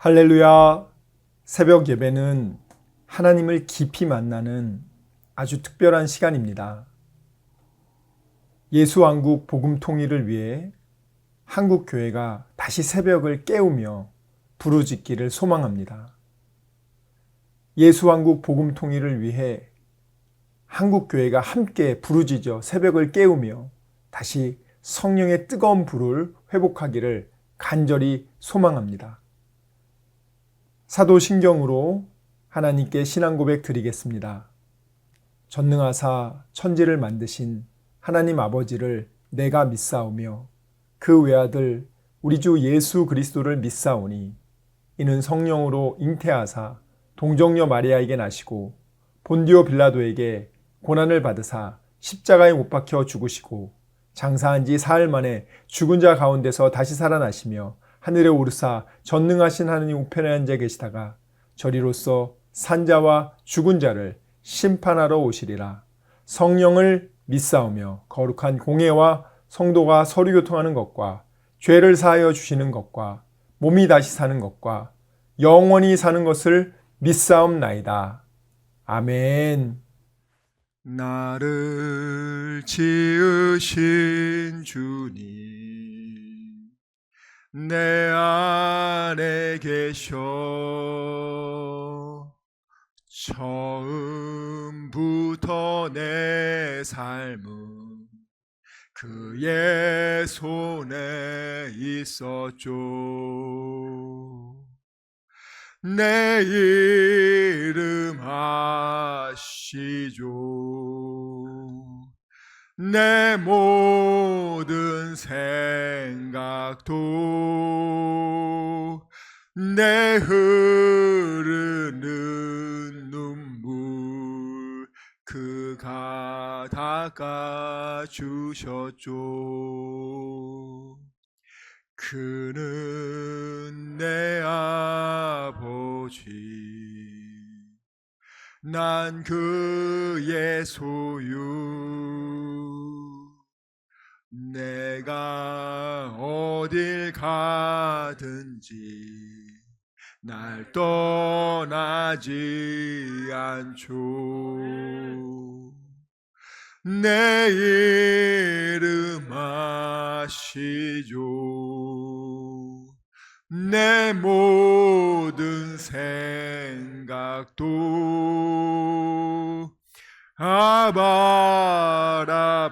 할렐루야! 새벽 예배는 하나님을 깊이 만나는 아주 특별한 시간입니다. 예수왕국 복음 통일을 위해 한국교회가 다시 새벽을 깨우며 부르짖기를 소망합니다. 예수왕국 복음 통일을 위해 한국교회가 함께 부르짖어 새벽을 깨우며 다시 성령의 뜨거운 불을 회복하기를 간절히 소망합니다. 사도신경으로 하나님께 신앙 고백 드리겠습니다. 전능하사 천지를 만드신 하나님 아버지를 내가 믿사오며 그 외아들 우리 주 예수 그리스도를 믿사오니 이는 성령으로 잉태하사 동정녀 마리아에게 나시고 본디오 빌라도에게 고난을 받으사 십자가에 못 박혀 죽으시고 장사한 지 사흘 만에 죽은 자 가운데서 다시 살아나시며 하늘에 오르사 전능하신 하느님 우편에 앉아 계시다가 저리로서 산자와 죽은 자를 심판하러 오시리라. 성령을 믿사오며 거룩한 공회와 성도가 서로 교통하는 것과 죄를 사하여 주시는 것과 몸이 다시 사는 것과 영원히 사는 것을 믿사옵나이다. 아멘. 나를 지으신 주님 내 안에 계셔 처음부터 내 삶은 그의 손에 있었죠. 내 이름 아시죠. 내 모든 생각도 내 흐르는 눈물 그가 닦아주셨죠. 그는 내 아버지 난 그의 소유 내가 어딜 가든지 날 떠나지 않죠. 내 이름 아시죠. 내 모든 생각도 아바라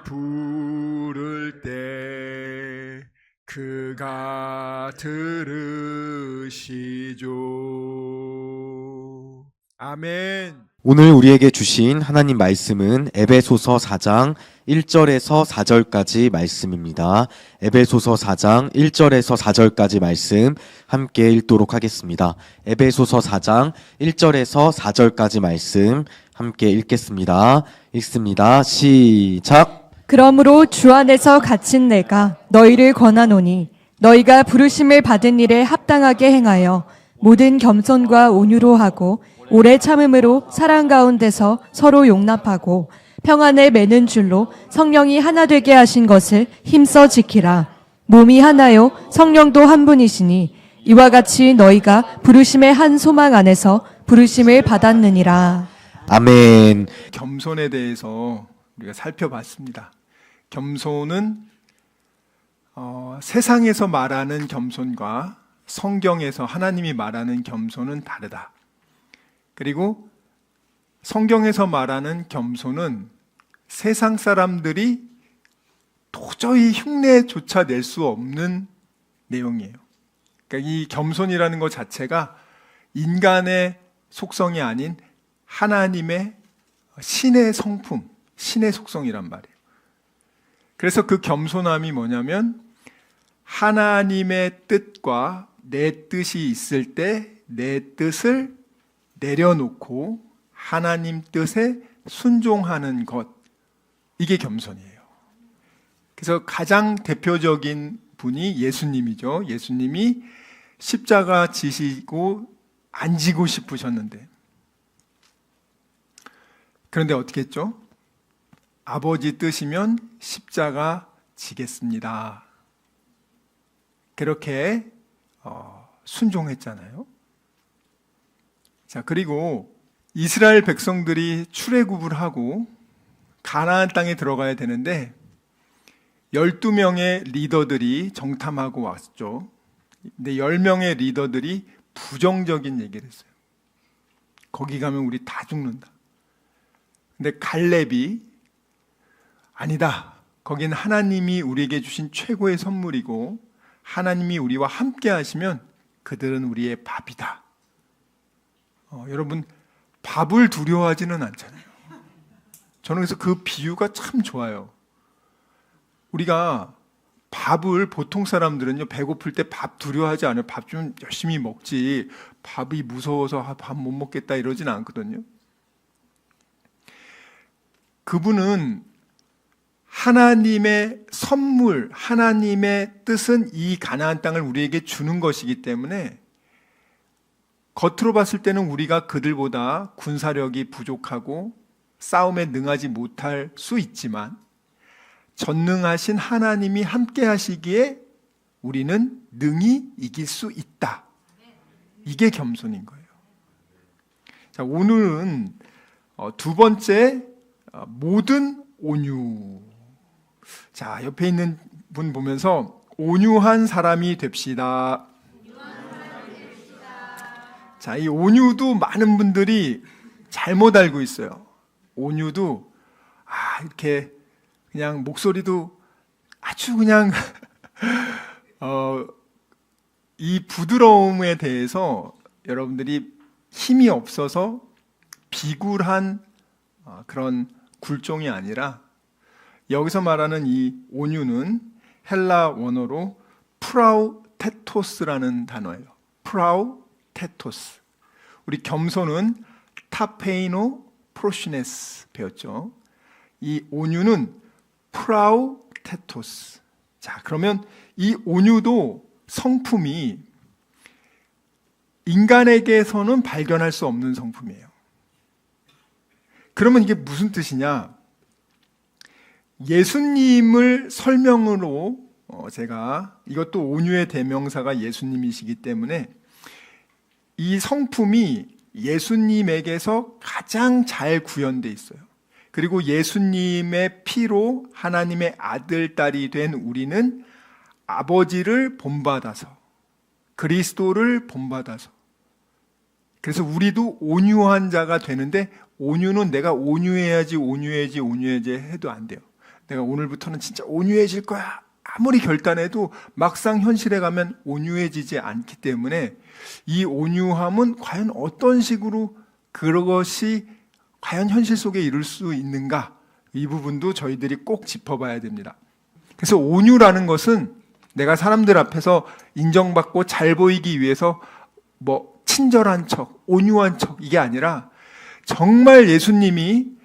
부를 때 그가 들으시죠. 아멘. 오늘 우리에게 주신 하나님 말씀은 에베소서 4장 1절에서 4절까지 말씀입니다. 에베소서 4장 1절에서 4절까지 말씀 함께 읽도록 하겠습니다. 에베소서 4장 1절에서 4절까지 말씀 함께 읽겠습니다. 읽습니다. 시작. 그러므로 주 안에서 갇힌 내가 너희를 권하노니 너희가 부르심을 받은 일에 합당하게 행하여 모든 겸손과 온유로 하고 오래 참음으로 사랑 가운데서 서로 용납하고 평안을 맺는 줄로 성령이 하나 되게 하신 것을 힘써 지키라. 몸이 하나요 성령도 한 분이시니 이와 같이 너희가 부르심의 한 소망 안에서 부르심을 받았느니라. 아멘. 겸손에 대해서 우리가 살펴봤습니다. 겸손은 세상에서 말하는 겸손과 성경에서 하나님이 말하는 겸손은 다르다. 그리고 성경에서 말하는 겸손은 세상 사람들이 도저히 흉내조차 낼 수 없는 내용이에요. 그러니까 이 겸손이라는 것 자체가 인간의 속성이 아닌 하나님의 신의 성품, 신의 속성이란 말이에요. 그래서 그 겸손함이 뭐냐면 하나님의 뜻과 내 뜻이 있을 때 내 뜻을 내려놓고 하나님 뜻에 순종하는 것, 이게 겸손이에요. 그래서 가장 대표적인 분이 예수님이죠. 예수님이 십자가 지시고 안 지고 싶으셨는데, 그런데 어떻게 했죠? 아버지 뜻이면 십자가 지겠습니다. 그렇게 순종했잖아요. 자, 그리고 이스라엘 백성들이 출애굽을 하고 가나안 땅에 들어가야 되는데 12명의 리더들이 정탐하고 왔죠. 근데 10명의 리더들이 부정적인 얘기를 했어요. 거기 가면 우리 다 죽는다. 근데 갈렙이 아니다. 거긴 하나님이 우리에게 주신 최고의 선물이고 하나님이 우리와 함께 하시면 그들은 우리의 밥이다. 여러분, 밥을 두려워하지는 않잖아요. 저는 그래서 그 비유가 참 좋아요. 우리가 밥을, 보통 사람들은요, 배고플 때 밥 두려워하지 않아요. 밥 좀 열심히 먹지. 밥이 무서워서 밥 못 먹겠다 이러진 않거든요. 그분은 하나님의 선물, 하나님의 뜻은 이 가나안 땅을 우리에게 주는 것이기 때문에 겉으로 봤을 때는 우리가 그들보다 군사력이 부족하고 싸움에 능하지 못할 수 있지만 전능하신 하나님이 함께 하시기에 우리는 능히 이길 수 있다. 이게 겸손인 거예요. 자, 오늘은 두 번째, 모든 온유. 자, 옆에 있는 분 보면서 온유한 사람이 됩시다. 자, 이 온유도 많은 분들이 잘못 알고 있어요. 온유도 이렇게 그냥 목소리도 아주 그냥 이 부드러움에 대해서 여러분들이 힘이 없어서 비굴한 그런 굴종이 아니라 여기서 말하는 이 온유는 헬라 원어로 프라우테토스라는 단어예요. 프라우테토스. 우리 겸손은 타페이노 프로시네스 배웠죠. 이 온유는 프라우테토스. 자, 그러면 이 온유도 성품이 인간에게서는 발견할 수 없는 성품이에요. 그러면 이게 무슨 뜻이냐? 예수님을 설명으로 제가 이것도 온유의 대명사가 예수님이시기 때문에 이 성품이 예수님에게서 가장 잘 구현되어 있어요. 그리고 예수님의 피로 하나님의 아들, 딸이 된 우리는 아버지를 본받아서 그리스도를 본받아서 그래서 우리도 온유한 자가 되는데 온유는 내가 온유해야지 해도 안 돼요. 내가 오늘부터는 진짜 온유해질 거야. 아무리 결단해도 막상 현실에 가면 온유해지지 않기 때문에 이 온유함은 과연 어떤 식으로 그것이 과연 현실 속에 이룰 수 있는가? 이 부분도 저희들이 꼭 짚어봐야 됩니다. 그래서 온유라는 것은 내가 사람들 앞에서 인정받고 잘 보이기 위해서 뭐 친절한 척, 온유한 척 이게 아니라 정말 예수님이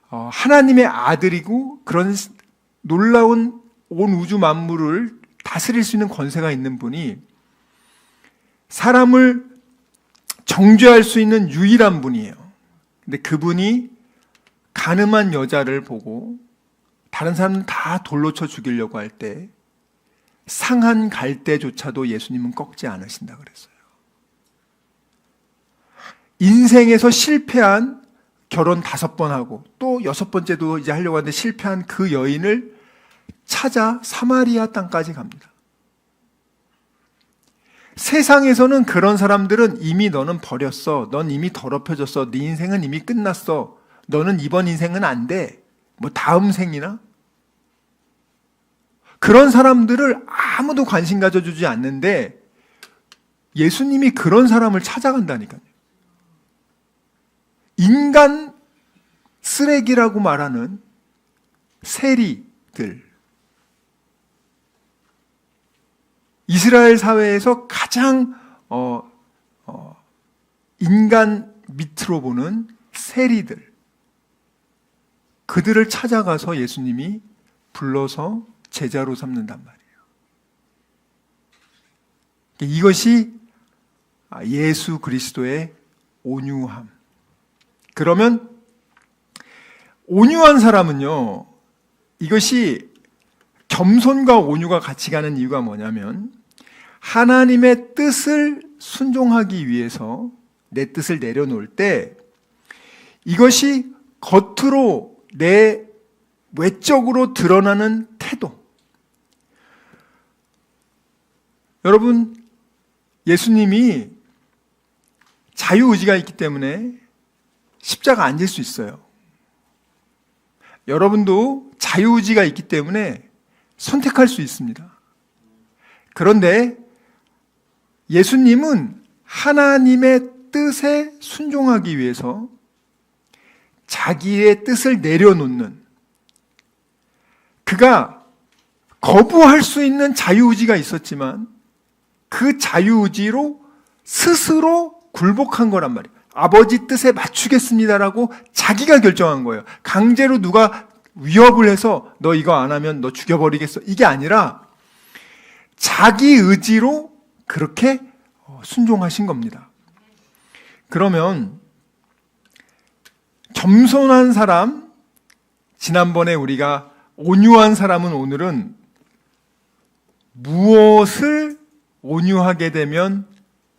하나님의 아들이고 그런 놀라운 온 우주 만물을 다스릴 수 있는 권세가 있는 분이 사람을 정죄할 수 있는 유일한 분이에요. 근데 그분이 가늠한 여자를 보고 다른 사람은 다 돌로 쳐 죽이려고 할 때 상한 갈대조차도 예수님은 꺾지 않으신다 그랬어요. 인생에서 실패한 결혼 5번 하고 또 6번째도 이제 하려고 하는데 실패한 그 여인을 찾아 사마리아 땅까지 갑니다. 세상에서는 그런 사람들은 이미 너는 버렸어. 넌 이미 더럽혀졌어. 네 인생은 이미 끝났어. 너는 이번 인생은 안 돼. 뭐 다음 생이나? 그런 사람들을 아무도 관심 가져주지 않는데 예수님이 그런 사람을 찾아간다니까요. 인간 쓰레기라고 말하는 세리들. 이스라엘 사회에서 가장 인간 밑으로 보는 세리들. 그들을 찾아가서 예수님이 불러서 제자로 삼는단 말이에요. 이것이 예수 그리스도의 온유함. 그러면 온유한 사람은요, 이것이 겸손과 온유가 같이 가는 이유가 뭐냐면 하나님의 뜻을 순종하기 위해서 내 뜻을 내려놓을 때 이것이 겉으로 내 외적으로 드러나는 태도. 여러분, 예수님이 자유의지가 있기 때문에 십자가 안 질 수 있어요. 여러분도 자유의지가 있기 때문에 선택할 수 있습니다. 그런데 예수님은 하나님의 뜻에 순종하기 위해서 자기의 뜻을 내려놓는, 그가 거부할 수 있는 자유의지가 있었지만 그 자유의지로 스스로 굴복한 거란 말이에요. 아버지 뜻에 맞추겠습니다라고 자기가 결정한 거예요. 강제로 누가 위협을 해서 너 이거 안 하면 너 죽여버리겠어, 이게 아니라 자기 의지로 그렇게 순종하신 겁니다. 그러면 겸손한 사람, 지난번에 우리가 온유한 사람은 오늘은 무엇을 온유하게 되면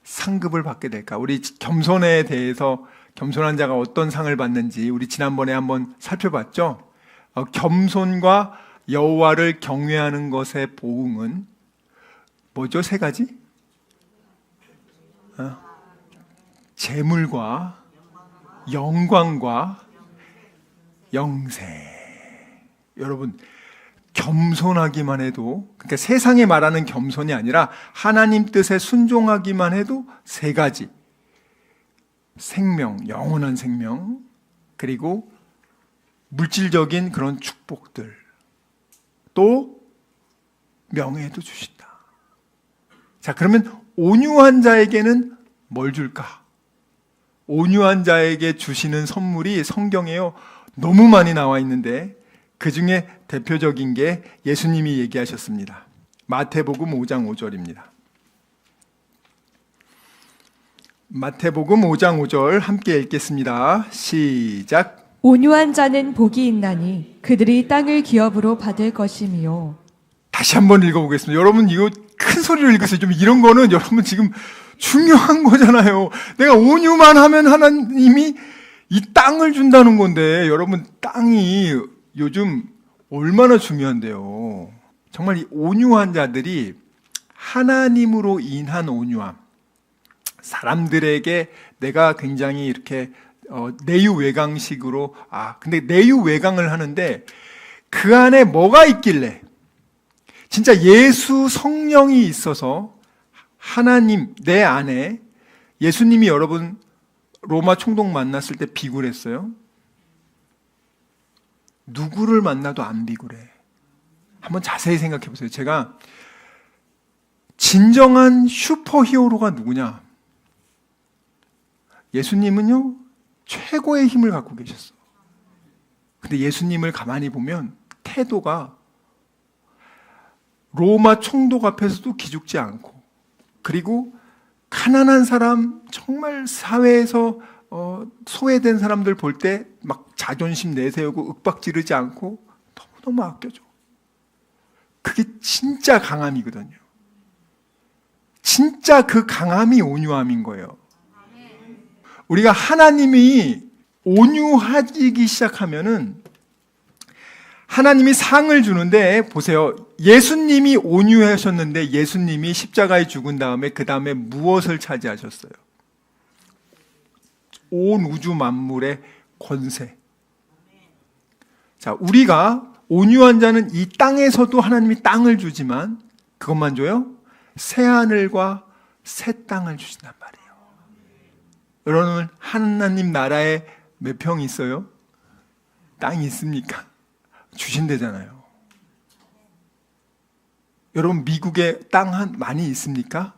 상급을 받게 될까? 우리 겸손에 대해서 겸손한 자가 어떤 상을 받는지 우리 지난번에 한번 살펴봤죠? 겸손과 여호와를 경외하는 것의 보응은 뭐죠? 세 가지? 재물과 영광과 영생. 여러분, 겸손하기만 해도, 그러니까 세상에 말하는 겸손이 아니라 하나님 뜻에 순종하기만 해도 세 가지. 생명, 영원한 생명, 그리고 물질적인 그런 축복들, 또 명예도 주신다. 자, 그러면 온유한 자에게는 뭘 줄까? 온유한 자에게 주시는 선물이 성경에요 너무 많이 나와 있는데 그 중에 대표적인 게 예수님이 얘기하셨습니다. 마태복음 5장 5절입니다. 마태복음 5장 5절 함께 읽겠습니다. 시작. 온유한 자는 복이 있나니 그들이 땅을 기업으로 받을 것이미요. 다시 한번 읽어보겠습니다. 여러분 이거 큰 소리로 읽으세요. 좀 이런 거는 여러분 지금 중요한 거잖아요. 내가 온유만 하면 하나님이 이 땅을 준다는 건데, 여러분 땅이 요즘 얼마나 중요한데요. 정말 이 온유한 자들이 하나님으로 인한 온유함, 사람들에게 내가 굉장히 이렇게 내유외강식으로, 근데 내유외강을 하는데 그 안에 뭐가 있길래, 진짜 예수 성령이 있어서 하나님 내 안에, 예수님이 여러분 로마 총독 만났을 때 비굴했어요? 누구를 만나도 안 비굴해. 한번 자세히 생각해 보세요. 제가 진정한 슈퍼히어로가 누구냐? 예수님은요 최고의 힘을 갖고 계셨어. 근데 예수님을 가만히 보면 태도가 로마 총독 앞에서도 기죽지 않고, 그리고 가난한 사람, 정말 사회에서 소외된 사람들 볼 때 막 자존심 내세우고 윽박 지르지 않고 너무너무 아껴줘. 그게 진짜 강함이거든요. 진짜 그 강함이 온유함인 거예요. 우리가 하나님이 온유하기 시작하면은 하나님이 상을 주는데, 보세요. 예수님이 온유하셨는데 예수님이 십자가에 죽은 다음에 그 다음에 무엇을 차지하셨어요? 온 우주 만물의 권세. 자, 우리가 온유한 자는 이 땅에서도 하나님이 땅을 주지만 그것만 줘요? 새 하늘과 새 땅을 주신단 말이에요. 여러분, 하나님 나라에 몇 평이 있어요? 땅이 있습니까? 주신대잖아요. 여러분, 미국에 땅 많이 있습니까?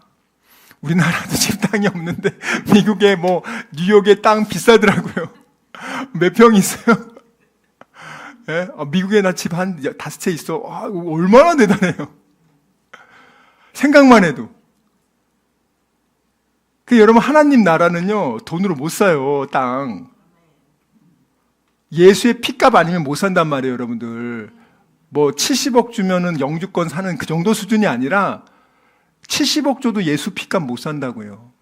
우리나라도 지금 땅이 없는데 미국에 뉴욕에 땅 비싸더라고요. 몇 평 있어요? 예? 미국에 나 집 한 5채 있어. 얼마나 대단해요. 생각만 해도. 여러분, 하나님 나라는요 돈으로 못 사요. 땅. 예수의 피값 아니면 못 산단 말이에요. 여러분들 70억 주면은 영주권 사는 그 정도 수준이 아니라 70억 줘도 예수 피값 못 산다고요.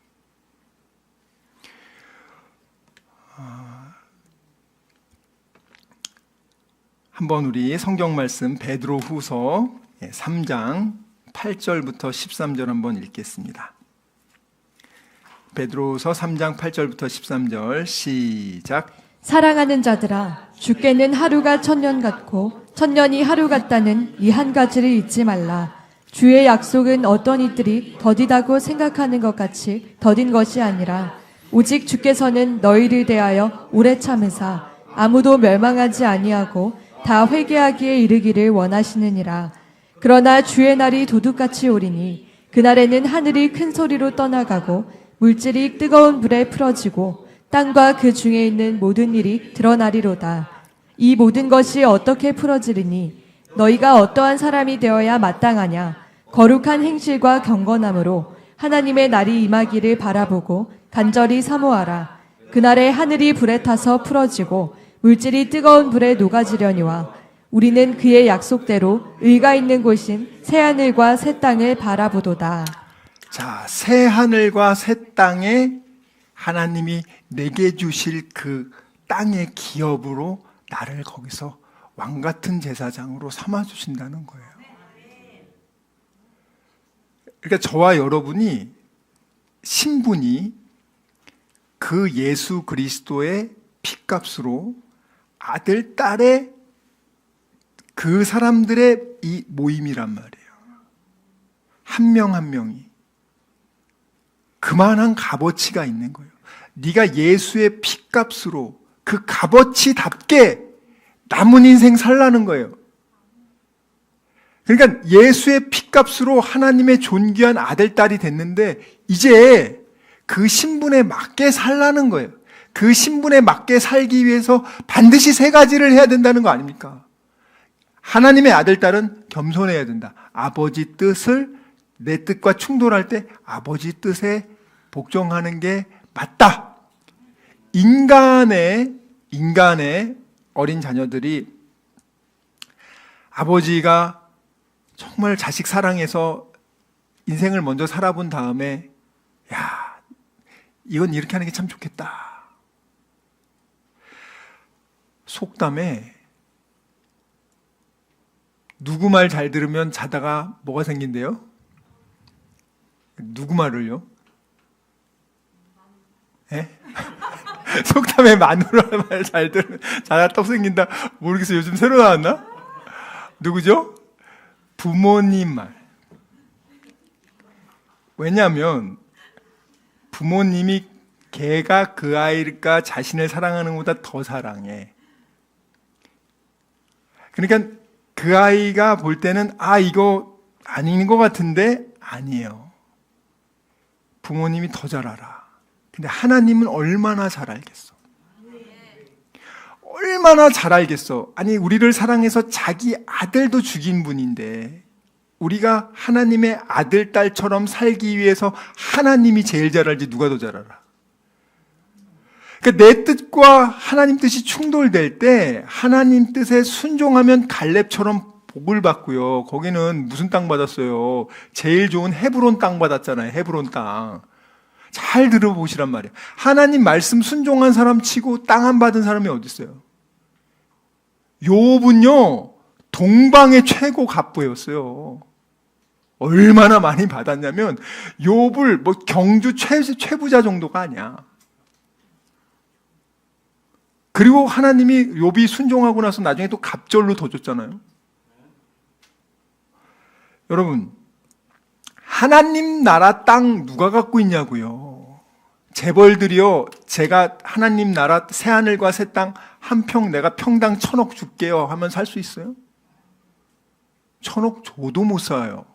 한번 우리 성경 말씀 베드로후서 3장 8절부터 13절 한번 읽겠습니다. 베드로후서 3장 8절부터 13절 시작. 사랑하는 자들아, 주께는 하루가 천년 같고 천년이 하루 같다는 이 한 가지를 잊지 말라. 주의 약속은 어떤 이들이 더디다고 생각하는 것 같이 더딘 것이 아니라 오직 주께서는 너희를 대하여 오래 참으사 아무도 멸망하지 아니하고 다 회개하기에 이르기를 원하시느니라. 그러나 주의 날이 도둑같이 오리니 그날에는 하늘이 큰 소리로 떠나가고 물질이 뜨거운 불에 풀어지고 땅과 그 중에 있는 모든 일이 드러나리로다. 이 모든 것이 어떻게 풀어지리니 너희가 어떠한 사람이 되어야 마땅하냐. 거룩한 행실과 경건함으로 하나님의 날이 임하기를 바라보고 간절히 사모하라. 그날에 하늘이 불에 타서 풀어지고 물질이 뜨거운 불에 녹아지려니와 우리는 그의 약속대로 의가 있는 곳인 새하늘과 새 땅을 바라보도다. 자, 새 하늘과 새 땅에 하나님이 내게 주실 그 땅의 기업으로 나를 거기서 왕같은 제사장으로 삼아주신다는 거예요. 그러니까 저와 여러분이 신분이 그 예수 그리스도의 핏값으로 아들, 딸의 그 사람들의 이 모임이란 말이에요. 한 명 한 명이 그만한 값어치가 있는 거예요. 네가 예수의 핏값으로 그 값어치답게 남은 인생 살라는 거예요. 그러니까 예수의 핏값으로 하나님의 존귀한 아들, 딸이 됐는데 이제 그 신분에 맞게 살라는 거예요. 그 신분에 맞게 살기 위해서 반드시 세 가지를 해야 된다는 거 아닙니까? 하나님의 아들, 딸은 겸손해야 된다. 아버지 뜻을 내 뜻과 충돌할 때 아버지 뜻에 복종하는 게 맞다. 인간의 어린 자녀들이 아버지가 정말 자식 사랑해서 인생을 먼저 살아본 다음에 야, 이건 이렇게 하는 게 참 좋겠다. 속담에 누구 말 잘 들으면 자다가 뭐가 생긴대요? 누구 말을요? 예? 속담에 마누라 말 잘 들으면 자다가 떡 생긴다. 모르겠어요. 요즘 새로 나왔나? 누구죠? 부모님 말. 왜냐하면 부모님이 걔가 그 아이가 자신을 사랑하는 것보다 더 사랑해. 그러니까 그 아이가 볼 때는 이거 아닌 것 같은데 아니에요. 부모님이 더 잘 알아. 근데 하나님은 얼마나 잘 알겠어. 얼마나 잘 알겠어. 아니, 우리를 사랑해서 자기 아들도 죽인 분인데 우리가 하나님의 아들, 딸처럼 살기 위해서 하나님이 제일 잘 알지 누가 더 잘 알아. 그러니까 내 뜻과 하나님 뜻이 충돌될 때 하나님 뜻에 순종하면 갈렙처럼 복을 받고요. 거기는 무슨 땅 받았어요? 제일 좋은 헤브론 땅 받았잖아요. 헤브론 땅. 잘 들어보시란 말이에요. 하나님 말씀 순종한 사람 치고 땅 안 받은 사람이 어디 있어요? 욥은요, 동방의 최고 갑부였어요. 얼마나 많이 받았냐면 욥을 경주 최부자 정도가 아니야. 그리고 하나님이 욥이 순종하고 나서 나중에 또 갑절로 더 줬잖아요. 여러분, 하나님 나라 땅 누가 갖고 있냐고요. 재벌들이요, 제가 하나님 나라 새하늘과 새 땅 한 평 내가 평당 1,000억 줄게요 하면 살 수 있어요? 1,000억 줘도 못 사요.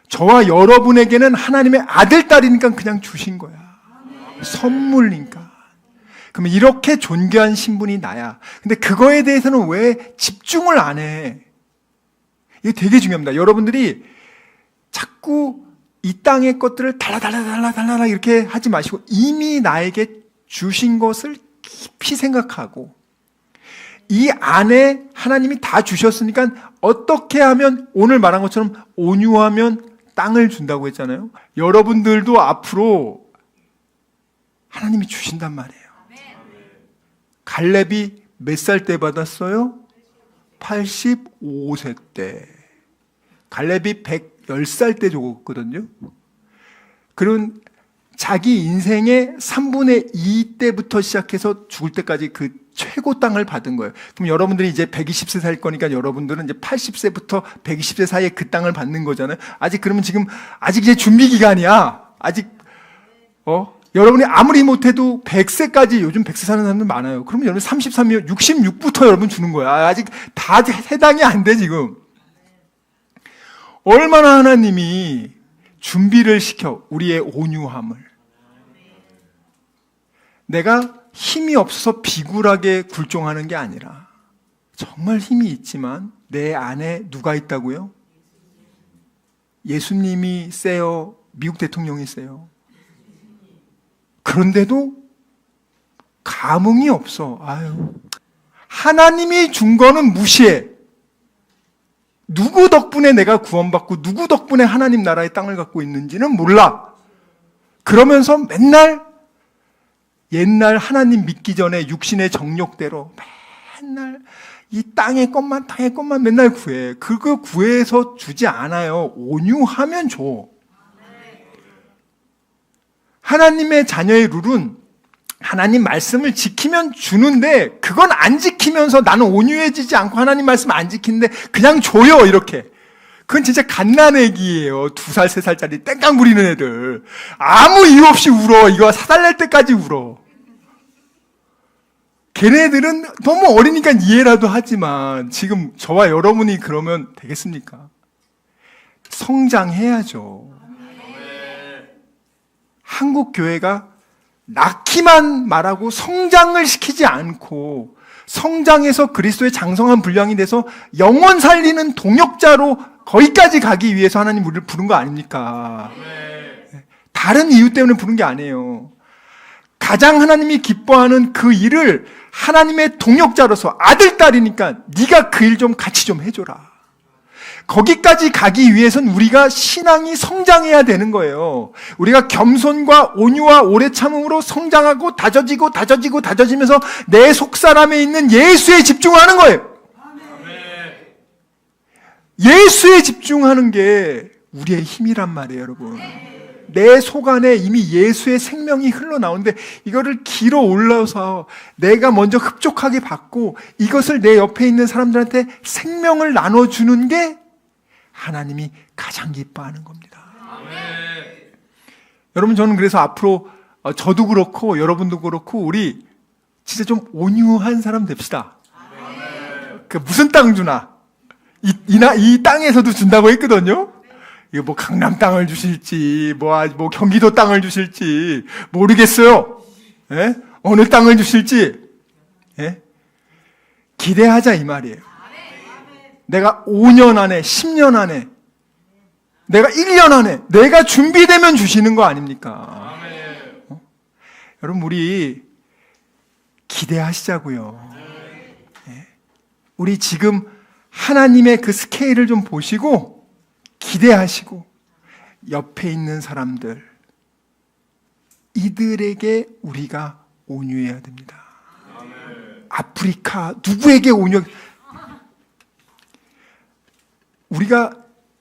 저와 여러분에게는 하나님의 아들, 딸이니까 그냥 주신 거야. 선물이니까. 그러면 이렇게 존귀한 신분이 나야. 근데 그거에 대해서는 왜 집중을 안 해? 이게 되게 중요합니다. 여러분들이 자꾸 이 땅의 것들을 달라 이렇게 하지 마시고 이미 나에게 주신 것을 깊이 생각하고 이 안에 하나님이 다 주셨으니까 어떻게 하면 오늘 말한 것처럼 온유하면 땅을 준다고 했잖아요. 여러분들도 앞으로 하나님이 주신단 말이에요. 갈렙이 몇 살 때 받았어요? 85세 때. 갈렙이 110살 때 죽었거든요. 그런 자기 인생의 3분의 2 때부터 시작해서 죽을 때까지 그 최고 땅을 받은 거예요. 그럼 여러분들이 이제 120세 살 거니까 여러분들은 이제 80세부터 120세 사이에 그 땅을 받는 거잖아요. 아직 그러면 지금 아직 이제 준비 기간이야. 아직 여러분이 아무리 못해도 100세까지 요즘 100세 사는 사람들 많아요. 그러면 여러분 33이면 66부터 여러분 주는 거야. 아직 다 해당이 안 돼 지금. 얼마나 하나님이 준비를 시켜 우리의 온유함을. 내가 힘이 없어서 비굴하게 굴종하는 게 아니라 정말 힘이 있지만 내 안에 누가 있다고요? 예수님이 세요? 미국 대통령이 세요? 그런데도 감흥이 없어. 아유, 하나님이 준 거는 무시해. 누구 덕분에 내가 구원받고 누구 덕분에 하나님 나라의 땅을 갖고 있는지는 몰라. 그러면서 맨날 옛날 하나님 믿기 전에 육신의 정욕대로 맨날 이 땅의 것만 맨날 구해. 그거 구해서 주지 않아요. 온유하면 줘. 하나님의 자녀의 룰은 하나님 말씀을 지키면 주는데 그건 안 지키면서 나는 온유해지지 않고 하나님 말씀 안 지키는데 그냥 줘요 이렇게. 그건 진짜 갓난애기예요. 2살, 3살짜리 땡깡 부리는 애들. 아무 이유 없이 울어. 이거 사달랠 때까지 울어. 걔네들은 너무 어리니까 이해라도 하지만 지금 저와 여러분이 그러면 되겠습니까? 성장해야죠. 한국 교회가 낳기만 말하고 성장을 시키지 않고 성장해서 그리스도의 장성한 분량이 돼서 영원 살리는 동역자로 거기까지 가기 위해서 하나님 우리를 부른 거 아닙니까? 다른 이유 때문에 부른 게 아니에요. 가장 하나님이 기뻐하는 그 일을 하나님의 동역자로서 아들, 딸이니까 네가 그 일 좀 같이 좀 해줘라. 거기까지 가기 위해서는 우리가 신앙이 성장해야 되는 거예요. 우리가 겸손과 온유와 오래 참음으로 성장하고 다져지면서 내 속사람에 있는 예수에 집중하는 거예요. 예수에 집중하는 게 우리의 힘이란 말이에요, 여러분. 내 속 안에 이미 예수의 생명이 흘러나오는데 이거를 길어 올라서 내가 먼저 흡족하게 받고 이것을 내 옆에 있는 사람들한테 생명을 나눠주는 게 하나님이 가장 기뻐하는 겁니다. 여러분, 저는 그래서 앞으로 저도 그렇고 여러분도 그렇고 우리 진짜 좀 온유한 사람 됩시다. 그 무슨 땅 주나 이 땅에서도 준다고 했거든요. 이거 뭐 강남 땅을 주실지 뭐 경기도 땅을 주실지 모르겠어요. 예? 어느 땅을 주실지 기대하자 이 말이에요. 내가 5년 안에 10년 안에 내가 1년 안에 내가 준비되면 주시는 거 아닙니까? 여러분, 우리 기대하시자고요. 우리 지금 하나님의 그 스케일을 좀 보시고 기대하시고 옆에 있는 사람들 이들에게 우리가 온유해야 됩니다. 아프리카 누구에게 온유? 우리가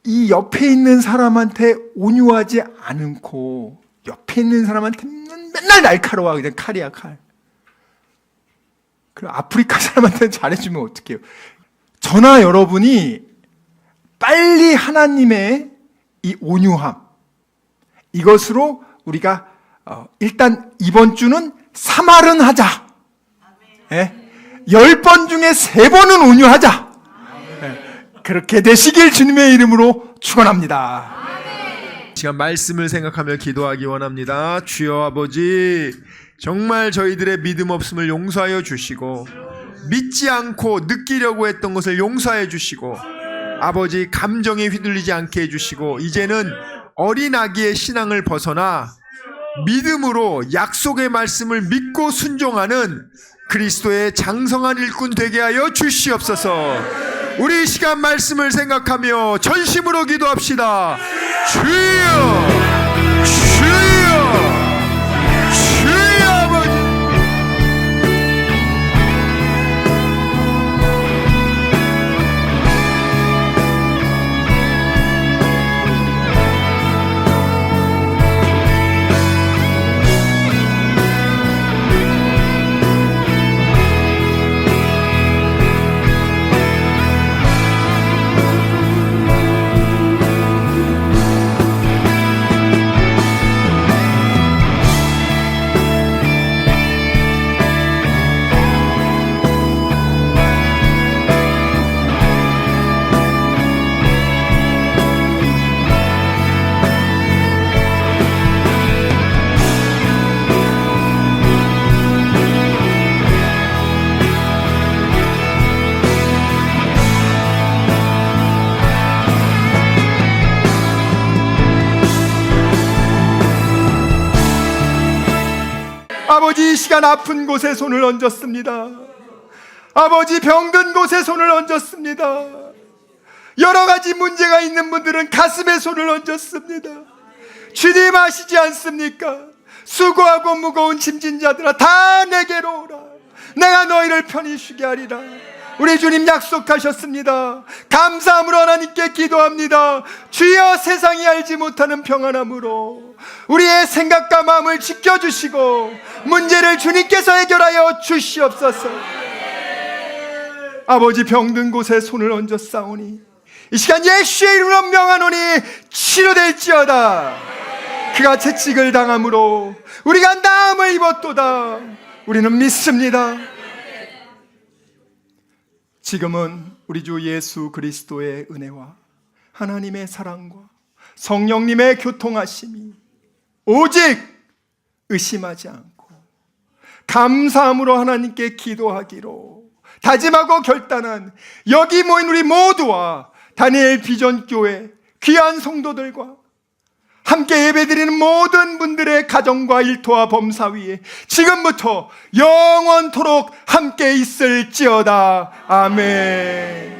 이 옆에 있는 사람한테 온유하지 않고 옆에 있는 사람한테는 맨날 날카로워. 그냥 칼이야, 칼. 그럼 아프리카 사람한테는 잘해주면 어떡해요? 저나 여러분이 빨리 하나님의 이 온유함 이것으로 우리가 일단 이번 주는 3할은 하자. 10번 중에 3번은 온유하자. 그렇게 되시길 주님의 이름으로 축원합니다. 시간 말씀을 생각하며 기도하기 원합니다. 주여 아버지, 정말 저희들의 믿음 없음을 용서하여 주시고 믿지 않고 느끼려고 했던 것을 용서해 주시고 아버지 감정에 휘둘리지 않게 해주시고 이제는 어린아기의 신앙을 벗어나 믿음으로 약속의 말씀을 믿고 순종하는 그리스도의 장성한 일꾼 되게 하여 주시옵소서. 우리 이 시간 말씀을 생각하며 전심으로 기도합시다. 주여, 주여, 주여 아버지. 아버지, 이 시간 아픈 곳에 손을 얹었습니다. 아버지, 병든 곳에 손을 얹었습니다. 여러 가지 문제가 있는 분들은 가슴에 손을 얹었습니다. 주님 아시지 않습니까? 수고하고 무거운 짐진 자들아, 다 내게로 오라. 내가 너희를 편히 쉬게 하리라. 우리 주님 약속하셨습니다. 감사함으로 하나님께 기도합니다. 주여, 세상이 알지 못하는 평안함으로 우리의 생각과 마음을 지켜주시고 문제를 주님께서 해결하여 주시옵소서. 아버지, 병든 곳에 손을 얹었사오니 이 시간 예수의 이름으로 명하노니 치료될지어다. 그가 채찍을 당함으로 우리가 나음을 입었도다. 우리는 믿습니다. 지금은 우리 주 예수 그리스도의 은혜와 하나님의 사랑과 성령님의 교통하심이 오직 의심하지 않고 감사함으로 하나님께 기도하기로 다짐하고 결단한 여기 모인 우리 모두와 다니엘 비전교회 귀한 성도들과 함께 예배드리는 모든 분들의 가정과 일터와 범사 위에 지금부터 영원토록 함께 있을지어다. 아멘.